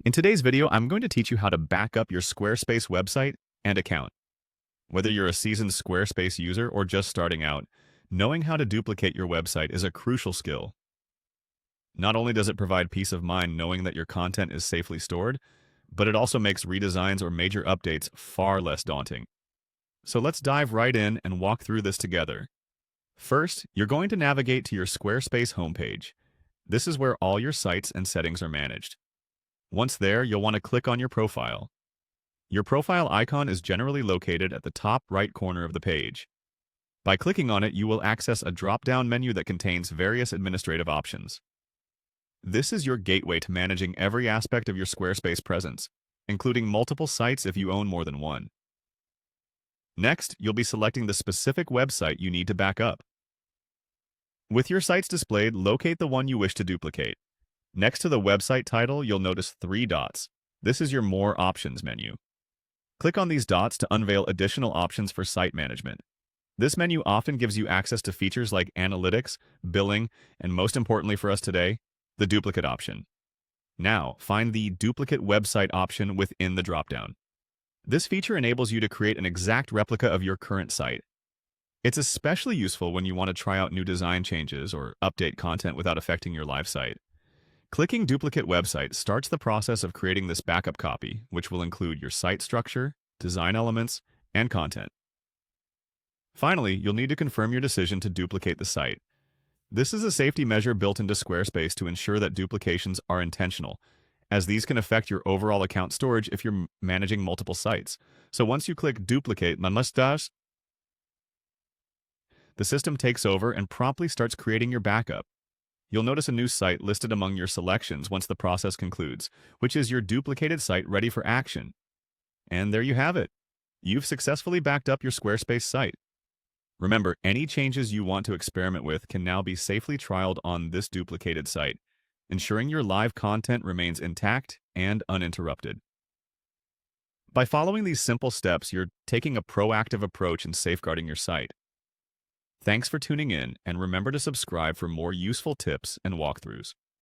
In today's video, I'm going to teach you how to back up your Squarespace website and account. Whether you're a seasoned Squarespace user or just starting out, knowing how to duplicate your website is a crucial skill. Not only does it provide peace of mind knowing that your content is safely stored, but it also makes redesigns or major updates far less daunting. So let's dive right in and walk through this together. First, you're going to navigate to your Squarespace homepage. This is where all your sites and settings are managed. Once there, you'll want to click on your profile. Your profile icon is generally located at the top right corner of the page. By clicking on it, you will access a drop-down menu that contains various administrative options. This is your gateway to managing every aspect of your Squarespace presence, including multiple sites if you own more than one. Next, you'll be selecting the specific website you need to back up. With your sites displayed, locate the one you wish to duplicate. Next to the website title, you'll notice 3 dots. This is your More Options menu. Click on these dots to unveil additional options for site management. This menu often gives you access to features like analytics, billing, and most importantly for us today, the duplicate option. Now, find the Duplicate Website option within the dropdown. This feature enables you to create an exact replica of your current site. It's especially useful when you want to try out new design changes or update content without affecting your live site. Clicking Duplicate Website starts the process of creating this backup copy, which will include your site structure, design elements, and content. Finally, you'll need to confirm your decision to duplicate the site. This is a safety measure built into Squarespace to ensure that duplications are intentional, as these can affect your overall account storage if you're managing multiple sites. So once you click Duplicate, the system takes over and promptly starts creating your backup. You'll notice a new site listed among your selections once the process concludes, which is your duplicated site ready for action. And there you have it. You've successfully backed up your Squarespace site. Remember, any changes you want to experiment with can now be safely trialed on this duplicated site, ensuring your live content remains intact and uninterrupted. By following these simple steps, you're taking a proactive approach in safeguarding your site. Thanks for tuning in, and remember to subscribe for more useful tips and walkthroughs.